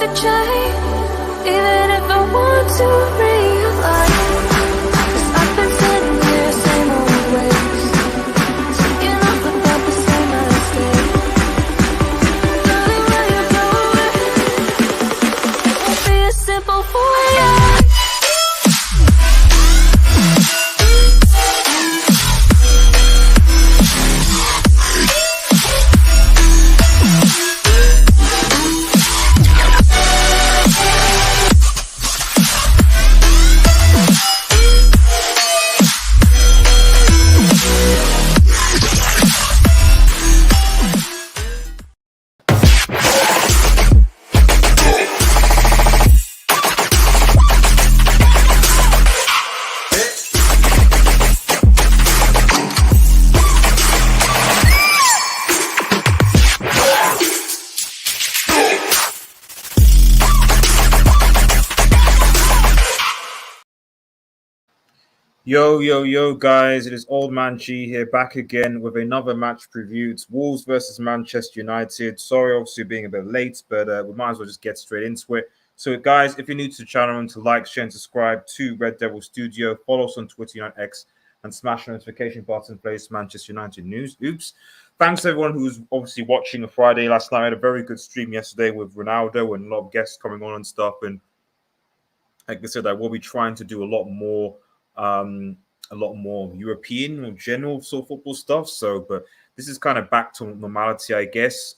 to change, even if I want to realize. 'Cause I've been sitting here, same old ways, thinking off about the same mistakes. Darling, where you going? It won't be as simple for you. Yo, guys, it is Old Man G here, back again with another match preview. It's Wolves versus Manchester United. Sorry, obviously, being a bit late, but we might as well just get straight into it. So, guys, if you're new to the channel, and to like, share, and subscribe to Red Devil Studio, follow us on Twitter, X, and smash the notification button for latest Manchester United news. Oops. Thanks to everyone who was obviously watching on Friday last night. I had a very good stream yesterday with Ronaldo and a lot of guests coming on and stuff. And like I said, I will be trying to do a lot more European or general sort of football stuff. So, but this is kind of back to normality, I guess.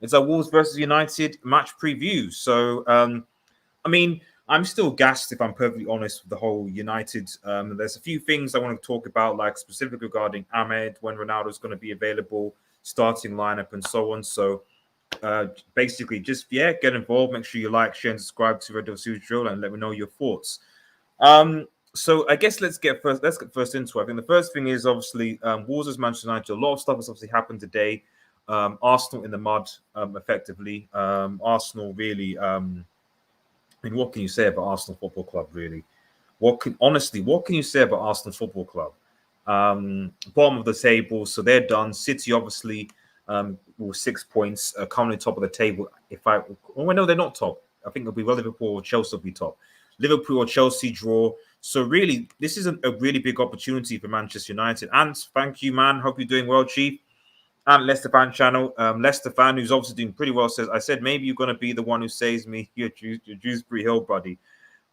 It's a Wolves versus United match preview. So, I mean, I'm still gassed if I'm perfectly honest with the whole United. There's a few things I want to talk about, like specifically regarding Ahmed, when Ronaldo's going to be available, starting lineup, and so on. So, basically, just get involved. Make sure you like, share, and subscribe to Red Devil Studio, and let me know your thoughts. So I guess let's get first into it. I think the first thing is obviously Wolves versus Manchester United. A lot of stuff has obviously happened today. Arsenal in the mud, effectively. Arsenal really. I mean, what can you say about Arsenal Football Club? Really, what can you say about Arsenal Football Club? Bottom of the table, so they're done. City obviously with 6 points, currently top of the table. No, they're not top. I think it'll be Liverpool or Chelsea will be top. Liverpool or Chelsea draw. So really, this is a really big opportunity for Manchester United. And thank you, man. Hope you're doing well, Chief. And Leicester fan channel. Leicester fan, who's obviously doing pretty well, says, I said, maybe you're going to be the one who saves me. You're Dewsbury Hill, buddy.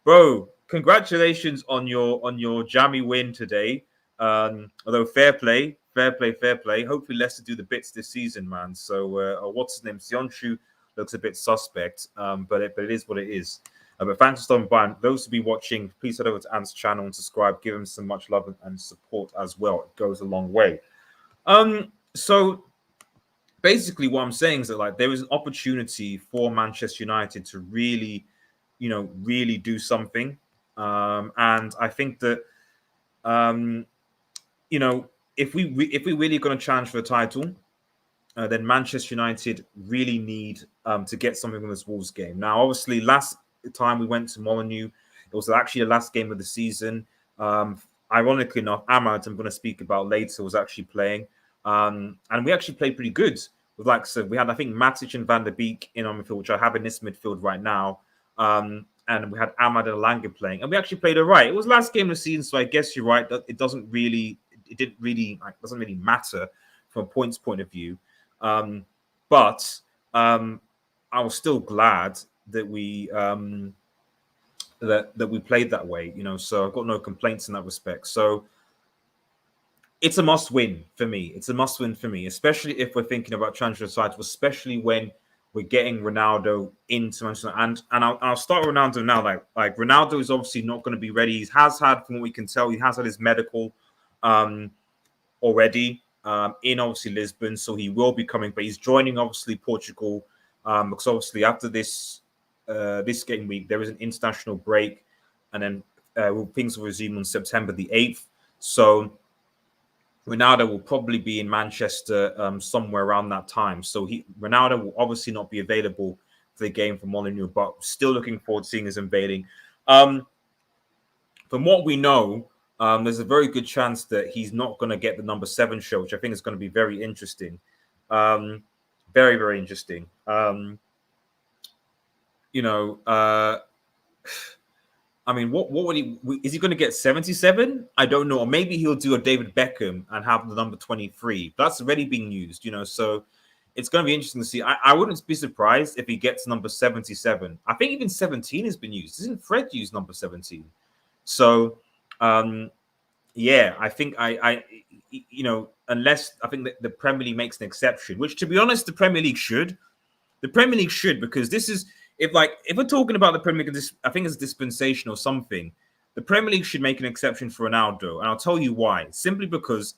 Bro, congratulations on your jammy win today. Although fair play. Hopefully Leicester do the bits this season, man. So what's his name? Sionchu looks a bit suspect, but it is what it is. But thanks for stopping by. And those who be watching, please head over to Ant's channel and subscribe. Give him some much love and support as well. It goes a long way. So basically what I'm saying is that like there is an opportunity for Manchester United to really do something. And I think that if we really going to challenge for the title, then Manchester United really need to get something from this Wolves game. Now, obviously, last time we went to Molineux, it was actually the last game of the season. Ironically enough, Ahmad, I'm going to speak about later, was actually playing. And we actually played pretty good. With like I said, we had, I think, Matic and Van der Beek in our midfield, which I have in this midfield right now. And we had Ahmad and Alanga playing. And we actually played all right. It was last game of the season, so I guess you're right. It doesn't really matter from a points point of view. But I was still glad that we that we played that way, so I've got no complaints in that respect. So it's a must-win for me. It's a must-win for me, especially if we're thinking about transfer sides, especially when we're getting Ronaldo into Manchester. And I'll start with Ronaldo now. Like Ronaldo is obviously not going to be ready. He has had, from what we can tell, he has had his medical already in obviously Lisbon, so he will be coming. But he's joining obviously Portugal because obviously after this game week there is an international break, and then things will resume on September the 8th. So Ronaldo will probably be in Manchester somewhere around that time. So Ronaldo will obviously not be available for the game for Molineux, but still looking forward to seeing his unveiling. From what we know, there's a very good chance that he's not going to get the number 7 show, which I think is going to be very interesting. Very, very interesting. you know, I mean, what would he? Is he going to get 77? I don't know. Or maybe he'll do a David Beckham and have the number 23. That's already being used, so it's going to be interesting to see. I wouldn't be surprised if he gets number 77. I think even 17 has been used. Isn't Fred used number 17? So, yeah, I think unless I think that the Premier League makes an exception, which to be honest, the Premier League should. The Premier League should, because this is if we're talking about the Premier League, I think it's dispensation or something. The Premier League should make an exception for Ronaldo, and I'll tell you why. Simply because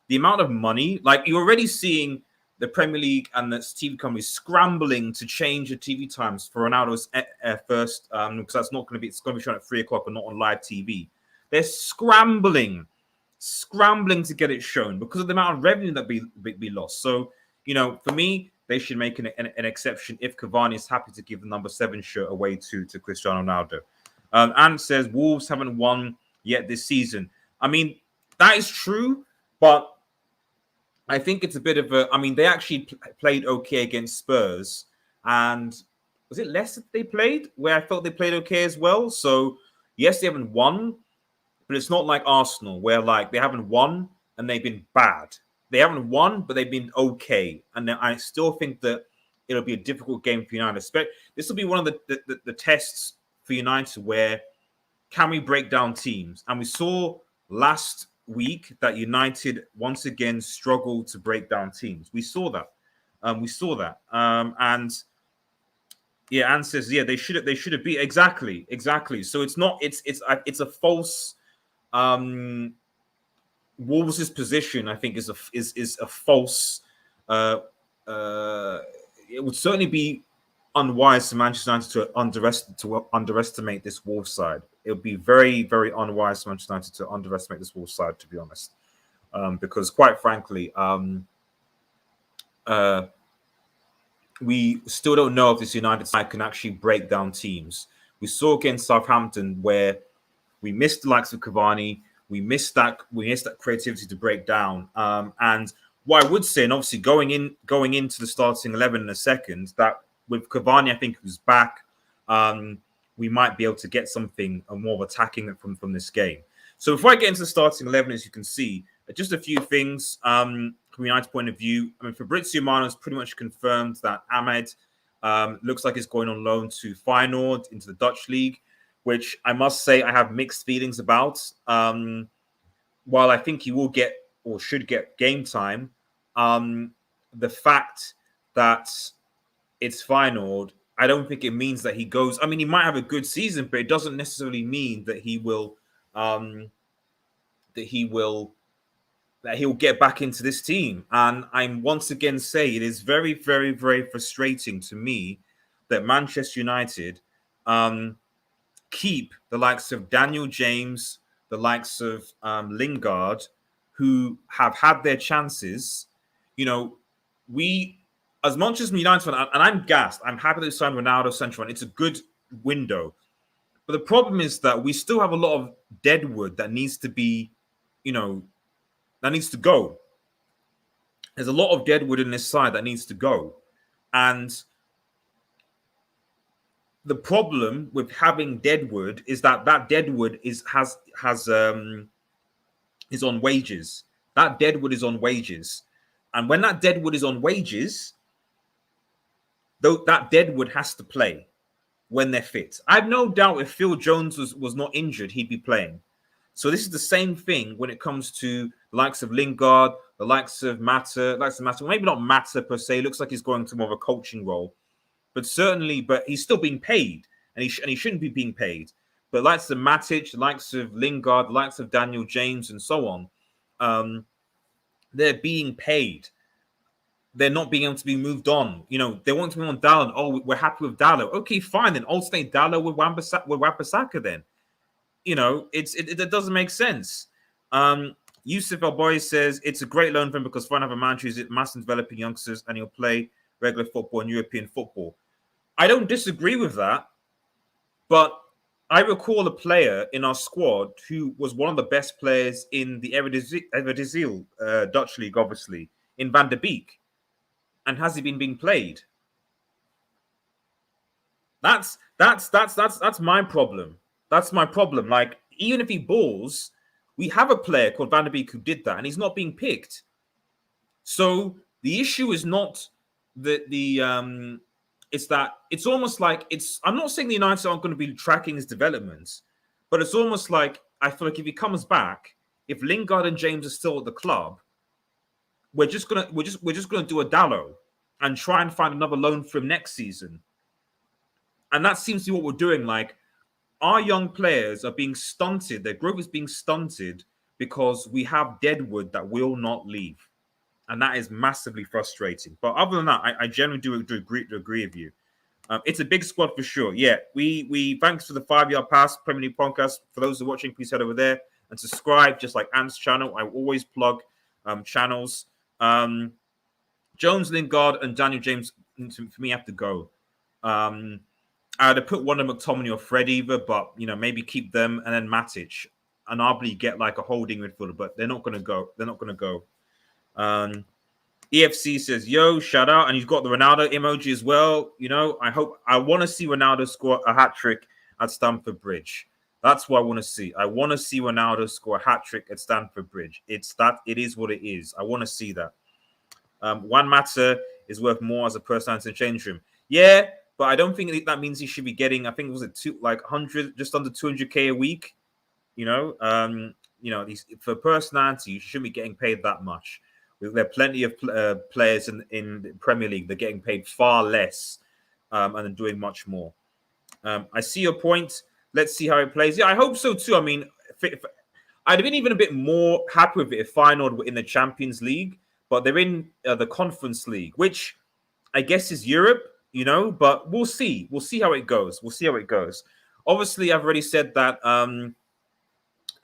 the amount of money, like you're already seeing the Premier League and the TV companies scrambling to change the TV times for Ronaldo's first, because that's not going to be. It's going to be shown at 3 o'clock and not on live TV. They're scrambling to get it shown because of the amount of revenue that be lost. So for me, they should make an exception if Cavani is happy to give the number 7 shirt away to Cristiano Ronaldo. And says Wolves haven't won yet this season. I mean, that is true, but I think it's a bit of a. I mean, they actually played okay against Spurs, and was it Leicester they played where I felt they played okay as well? So yes, they haven't won, but it's not like Arsenal where they haven't won and they've been bad. They haven't won, but they've been okay. And I still think that it'll be a difficult game for United. This will be one of the tests for United where can we break down teams? And we saw last week that United once again struggled to break down teams. We saw that. And yeah, Anne says, yeah, they should have beat exactly. So it's not. It's a false. Wolves' position, I think, is a false. It would certainly be unwise for Manchester United to underestimate this Wolves side. It would be very, very unwise for Manchester United to underestimate this Wolves side, to be honest, because quite frankly, we still don't know if this United side can actually break down teams. We saw against Southampton where we missed the likes of Cavani. We missed that creativity to break down. And what I would say, and obviously going into the starting 11 in a second, that with Cavani, I think who's back, we might be able to get something more of attacking from this game. So before I get into the starting 11, as you can see, just a few things from United's point of view. I mean, Fabrizio Romano has pretty much confirmed that Ahmed looks like he's going on loan to Feyenoord into the Dutch league, which I must say I have mixed feelings about. While I think he will get or should get game time, the fact that it's Feyenoord, I don't think it means that he goes. I mean, he might have a good season, but it doesn't necessarily mean that he'll get back into this team. And I'm once again say it is very, very, very frustrating to me that Manchester United keep the likes of Daniel James, the likes of Lingard, who have had their chances. We, as much as United, and I'm gassed, I'm happy to sign Ronaldo central. It's a good window. But the problem is that we still have a lot of deadwood that needs to be, that needs to go. There's a lot of deadwood in this side that needs to go. And the problem with having deadwood is that deadwood is on wages. That deadwood is on wages. And when that deadwood is on wages, that deadwood has to play when they're fit. I have no doubt if Phil Jones was not injured, he'd be playing. So this is the same thing when it comes to the likes of Lingard, the likes of Mata, maybe not Mata per se. Looks like he's going to more of a coaching role. But he's still being paid, and he shouldn't be being paid. But likes of Matic, the likes of Lingard, the likes of Daniel James, and so on, they're being paid. They're not being able to be moved on. They want to be on Dalot. Oh, we're happy with Dalot. Okay, fine. Then alternate Dalot with Wan-Bissaka then. It doesn't make sense. Yusuf Alboy says it's a great loan for him because Feyenoord have a manager who's massive developing youngsters and he'll play regular football and European football. I don't disagree with that, but I recall a player in our squad who was one of the best players in the Eredivisie Dutch league, obviously, in Van der Beek. And has he been being played? That's my problem. That's my problem. Like, even if he balls, we have a player called Van der Beek who did that, and he's not being picked. So the issue is not the it's that it's almost like it's. I'm not saying the United aren't going to be tracking his development, but it's almost like I feel like if he comes back, if Lingard and James are still at the club, we're just gonna do a Dallo and try and find another loan for him next season. And that seems to be what we're doing. Like, our young players are being stunted. Their growth is being stunted because we have deadwood that will not leave. And that is massively frustrating. But other than that, I generally do agree with you. It's a big squad for sure. Yeah, we thanks for the 5-yard pass Premier League podcast. For those who are watching, please head over there and subscribe, just like Ant's channel. I always plug channels. Jones, Lingard, and Daniel James, for me, have to go. I'd have put one of McTominay or Fred either, but maybe keep them and then Matic, and arguably get like a holding midfielder. But they're not going to go. They're not going to go. EFC says, "Yo, shout out," and you've got the Ronaldo emoji as well. I want to see Ronaldo score a hat trick at Stamford Bridge. That's what I want to see. I want to see Ronaldo score a hat trick at Stamford Bridge. It is what it is. I want to see that. Juan Mata is worth more as a personality in the change room. Yeah, but I don't think that means he should be getting. I think was it 100, just under 200k a week. For personality, you shouldn't be getting paid that much. There are plenty of players in the Premier League. They're getting paid far less and then doing much more. I see your point. Let's see how it plays. Yeah, I hope so too. I mean, I'd have been even a bit more happy with it if Feyenoord were in the Champions League, but they're in the Conference League, which I guess is Europe, but we'll see. We'll see how it goes. Obviously, I've already said that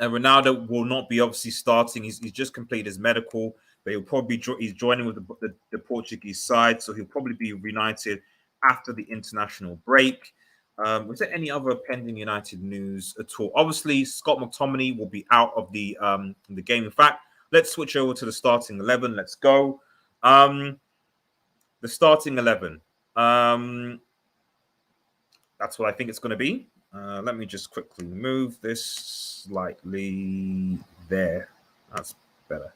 Ronaldo will not be obviously starting. He's just completed his medical, but he'll probably he's joining with the Portuguese side, so he'll probably be reunited after the international break. Was there any other pending United news at all? Obviously, Scott McTominay will be out of the game. In fact, let's switch over to the starting 11. Let's go. The starting 11. That's what I think it's going to be. Let me just quickly move this slightly there. That's better.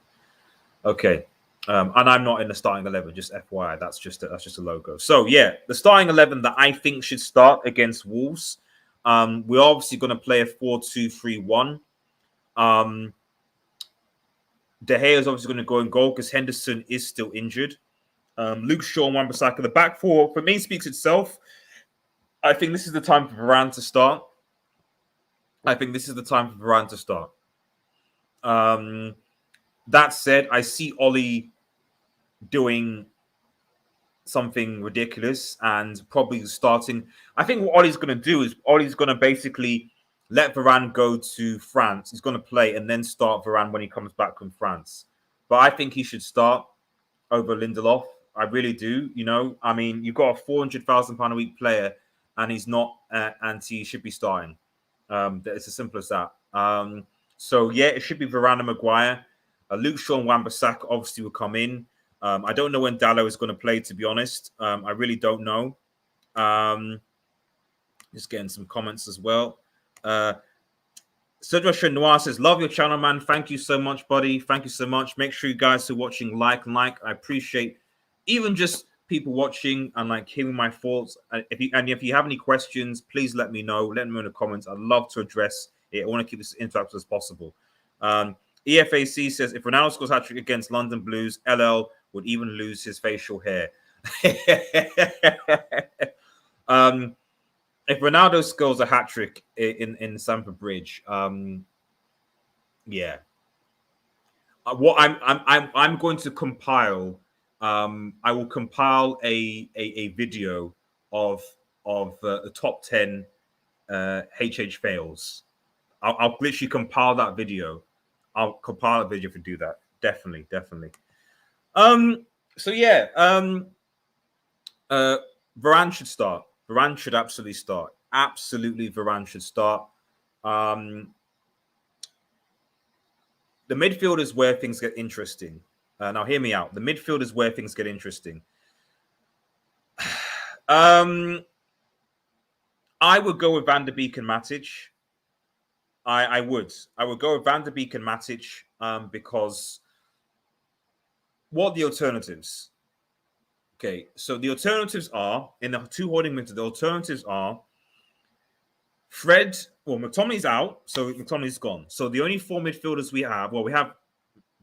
Okay. And I'm not in the starting 11, just FYI. That's just a logo. So, yeah, the starting 11 that I think should start against Wolves. We're obviously going to play a 4-2-3-1. De Gea is obviously going to go in goal because Henderson is still injured. Luke Shaw and Wan-Bissaka. The back four, for me, speaks itself. I think this is the time for Varane to start. That said, I see Ollie doing something ridiculous and probably starting. I think what Ollie's going to do is Ollie's going to basically let Varane go to France. He's going to play and then start Varane when he comes back from France. But I think he should start over Lindelof. I really do. I mean, you've got a £400,000 a week player and he's not, and he should be starting. It's as simple as that. So, yeah, it should be Varane and Maguire. Luke Shaw and Wan-Bissaka obviously will come in. I don't know when Dallo is going to play, to be honest. I really don't know. Just getting some comments as well. Cedric Noir says, love your channel, man. Thank you so much, buddy. Thank you so much. Make sure you guys who are watching like. I appreciate even just people watching and hearing my thoughts. If you have any questions, please let me know. Let me know in the comments. I'd love to address it. I want to keep this interactive as possible. EFAC says, if Ronaldo scores hat-trick against London Blues, LL would even lose his facial hair. If Ronaldo scores a hat-trick in Stamford Bridge, yeah. What I'm going to compile, I will compile a video of the top 10 HH fails. I'll literally compile that video. I'll compile a video if you do that. Definitely. So yeah, Varane should start. Varane should absolutely start. Varane should start. The midfield is where things get interesting. Now, hear me out. The midfield is where things get interesting. I would go with Van der Beek and Matic. I would. I would go with Van der Beek and Matic because what are the alternatives? Okay, so the alternatives are in the two holding midfielders. The alternatives are Fred. Well, McTominay's out, so McTominay's gone. So the only four midfielders we have, we have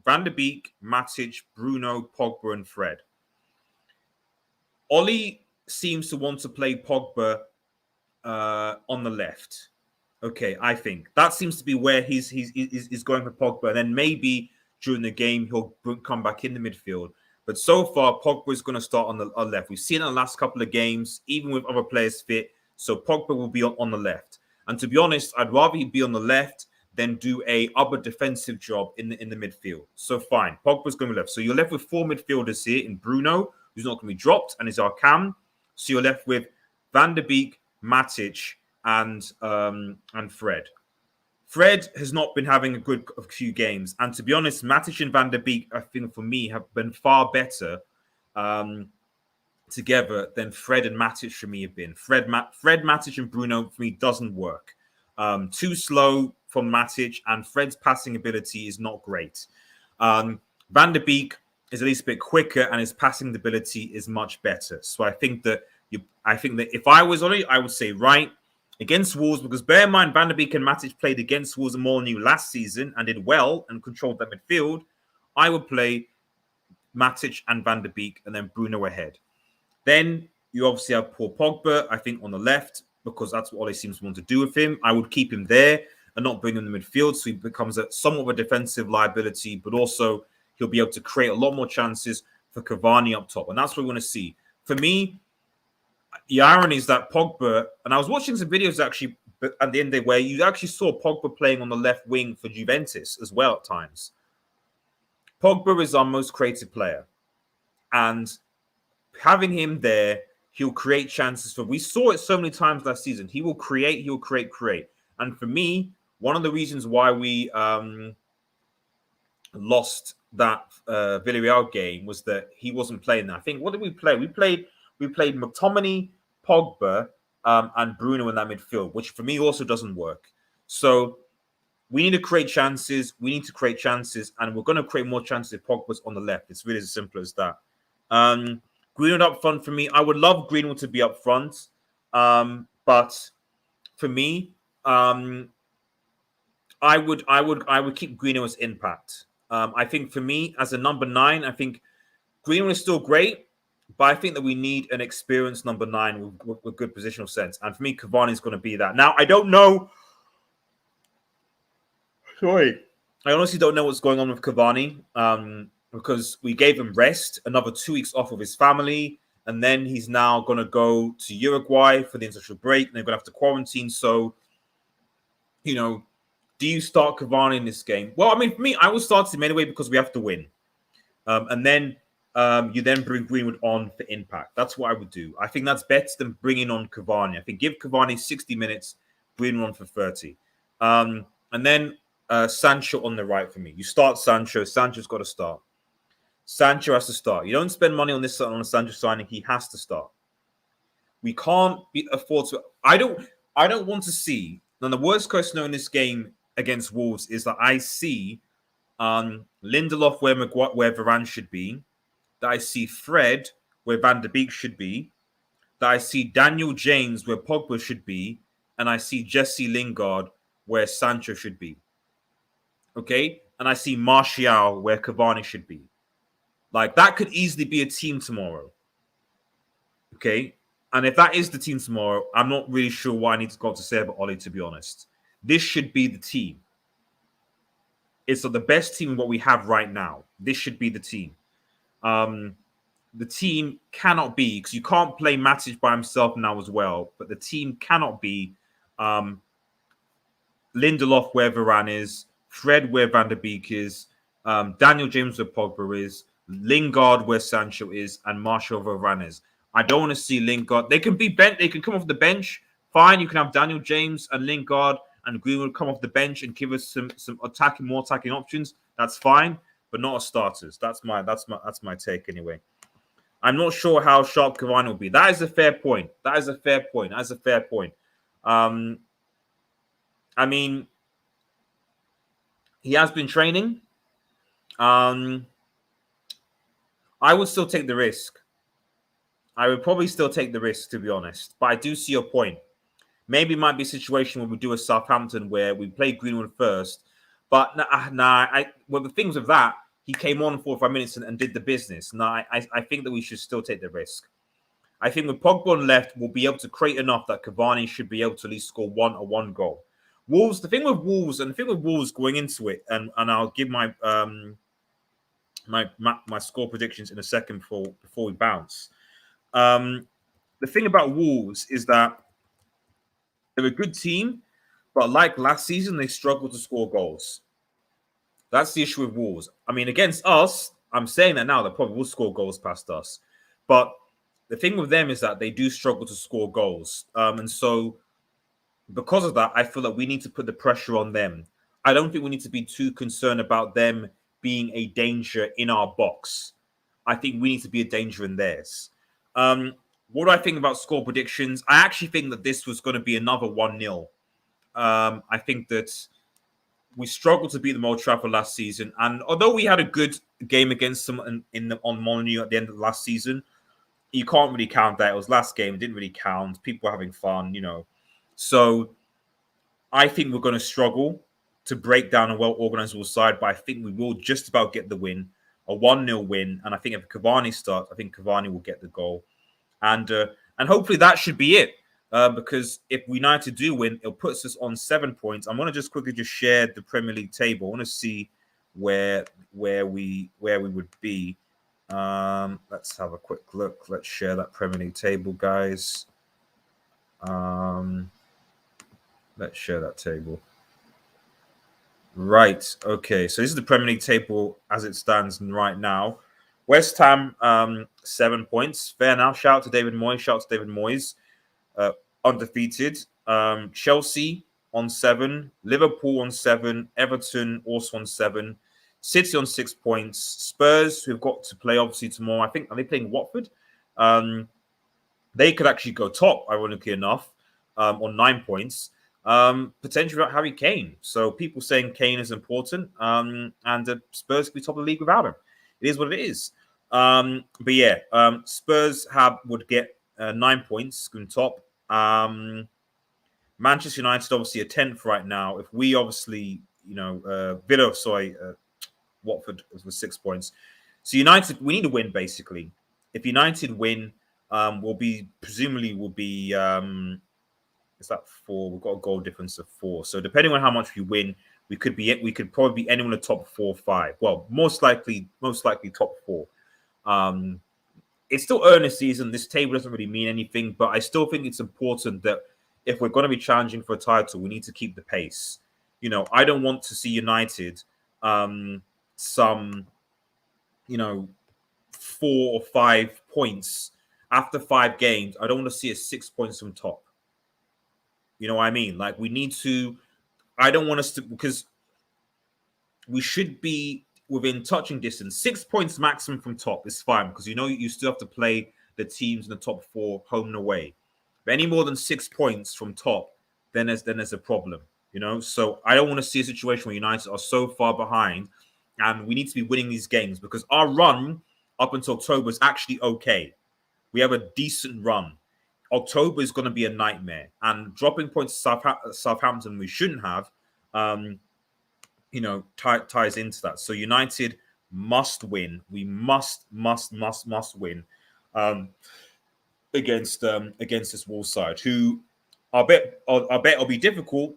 Van der Beek, Matic, Bruno, Pogba, and Fred. Ollie seems to want to play Pogba on the left. Okay, I think that seems to be where he's going for Pogba, and then maybe during the game he'll come back in the midfield. But so far, Pogba is going to start on the left. We've seen it in the last couple of games, even with other players fit. So Pogba will be on the left. And to be honest, I'd rather he be on the left than do a other defensive job in the midfield. So fine, Pogba's going to be left. So you're left with four midfielders here in Bruno, who's not going to be dropped, and is our cam. So you're left with Van der Beek, Matic, and Fred. Fred has not been having a few games. And to be honest, Matic and Van der Beek, I think for me, have been far better together than Fred and Matic for me have been. Fred, Matic, and Bruno for me doesn't work. Too slow from Matic, and Fred's passing ability is not great. Van der Beek is at least a bit quicker, and his passing ability is much better. So I think that if I was on it, I would say right against Wolves, because bear in mind, Van der Beek and Matic played against Wolves and Molineux last season and did well and controlled that midfield. I would play Matic and Van der Beek and then Bruno ahead. Then you obviously have Paul Pogba, I think, on the left, because that's what Ole seems to want to do with him. I would keep him there and not bring him in the midfield, so he becomes somewhat of a defensive liability, but also he'll be able to create a lot more chances for Cavani up top. And that's what we want to see. For me, the irony is that Pogba, and I was watching some videos actually at the end of the day where you actually saw Pogba playing on the left wing for Juventus as well at times. Pogba is our most creative player. And having him there, he'll create chances we saw it so many times last season. He will create. And for me, one of the reasons why we lost that Villarreal game was that he wasn't playing that. I think, what did we play? We played McTominay, Pogba, and Bruno in that midfield, which for me also doesn't work. So we need to create chances. And we're going to create more chances if Pogba's on the left. It's really as simple as that. Greenwood up front for me. I would love Greenwood to be up front, but for me, I would keep Greenwood as impact. I think for me, as a number 9, I think Greenwood is still great, but I think that we need an experienced number 9 with good positional sense. And for me, Cavani is going to be that. Now, I don't know. Sorry. I honestly don't know what's going on with Cavani because we gave him rest, another 2 weeks off of his family, and then he's now going to go to Uruguay for the international break, and they're going to have to quarantine. So, do you start Cavani in this game? Well, I mean, for me, I will start him anyway because we have to win. And then you then bring Greenwood on for impact. That's what I would do. I think that's better than bringing on Cavani. I think give Cavani 60 minutes, Greenwood on for 30. And then Sancho on the right for me. You start Sancho. Sancho's got to start. Sancho has to start. You don't spend money on a Sancho signing. He has to start. We can't afford to. I don't want to see. Now, the worst case scenario in this game against Wolves is that I see Lindelof where Varane should be, that I see Fred where Van der Beek should be, that I see Daniel James where Pogba should be, and I see Jesse Lingard where Sancho should be. Okay? And I see Martial where Cavani should be. Like, that could easily be a team tomorrow. Okay? And if that is the team tomorrow, I'm not really sure what I need to go to say about Ole, to be honest. This should be the team. It's the best team what we have right now. This should be the team. The team cannot be, because you can't play Matic by himself now as well, but the team cannot be Lindelof where Varane is, Fred where Van der Beek is, Daniel James where Pogba is, Lingard where Sancho is, and Martial where Varane is. I don't want to see Lingard. They can be bent. They can come off the bench. Fine, you can have Daniel James and Lingard and Greenwood come off the bench and give us some more attacking options. That's fine, but not as starters. That's my take anyway. I'm not sure how sharp Cavani will be. That is a fair point. I mean, he has been training. I would still take the risk. I would probably still take the risk, to be honest. But I do see your point. Maybe it might be a situation where we do a Southampton where we play Greenwood first. But well, the things with that, he came on 4 or 5 minutes and did the business. I think that we should still take the risk. I think with Pogba on left, we'll be able to create enough that Cavani should be able to at least score one goal. Wolves, the thing with Wolves going into it, and I'll give my my score predictions in a second before we bounce. The thing about Wolves is that they're a good team, but like last season, they struggle to score goals. That's the issue with Wolves. I mean, against us, I'm saying that now, they probably will score goals past us. But the thing with them is that they do struggle to score goals. And so because of that, I feel that we need to put the pressure on them. I don't think we need to be too concerned about them being a danger in our box. I think we need to be a danger in theirs. What do I think about score predictions? I actually think that this was going to be another 1-0. I think that we struggled to beat them Old Trafford last season. And although we had a good game against them on Molineux at the end of the last season, you can't really count that. It was last game. It didn't really count. People were having fun, So I think we're going to struggle to break down a well-organized side, but I think we will just about get the win, a 1-0 win. And I think if Cavani starts, I think Cavani will get the goal. And hopefully that should be it. Because if United do win, it puts us on 7 points. I'm going to just quickly share the Premier League table. I want to see where we would be. Let's have a quick look. Let's share that Premier League table, guys. Let's share that table. Right. Okay. So this is the Premier League table as it stands right now. West Ham, 7 points. Fair now. Shout out to David Moyes. Undefeated. Chelsea on 7. Liverpool on 7. Everton also on 7. City on 6 points. Spurs, who've got to play obviously tomorrow. I think, are they playing Watford? They could actually go top, ironically enough, on 9 points. Potentially without Harry Kane. So people saying Kane is important, and Spurs could be top of the league without him. It is what it is. But yeah, Spurs would get 9 points from top. Manchester United obviously a 10th right now. If we obviously, Watford was 6 points. So United, we need to win basically. If United win, we'll be is that 4? We've got a goal difference of 4. So depending on how much we win, we could probably be anywhere in the top 4 or 5. Well, most likely top 4. It's still early season. This table doesn't really mean anything, but I still think it's important that if we're going to be challenging for a title, we need to keep the pace. I don't want to see United some 4 or 5 points after 5 games. I don't want to see us 6 points from top. You know what I mean? Like we need to. I don't want us to, because we should be within touching distance. 6 points maximum from top is fine because you still have to play the teams in the top 4 home and away. But any more than 6 points from top, then there's a problem. So I don't want to see a situation where United are so far behind, and we need to be winning these games because our run up until October is actually okay. We have a decent run. October is going to be a nightmare, and dropping points to Southampton we shouldn't have, ties into that. So United must win. We must win against this Wolves side, who I bet will be difficult.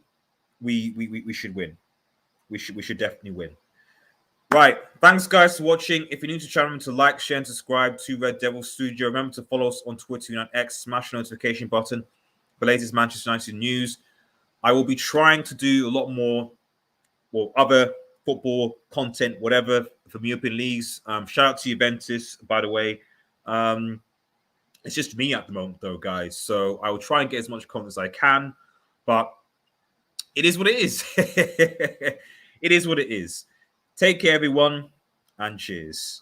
We should win. We should definitely win. Right. Thanks, guys, for watching. If you're new to the channel, remember to like, share, and subscribe to Red Devil Studio. Remember to follow us on Twitter and X. Smash the notification button for latest Manchester United news. I will be trying to do a lot more, other football content, whatever, from European leagues. Shout out to Juventus, by the way. It's just me at the moment, though, guys. So I will try and get as much content as I can, but it is what it is. It is what it is. Take care, everyone, and cheers.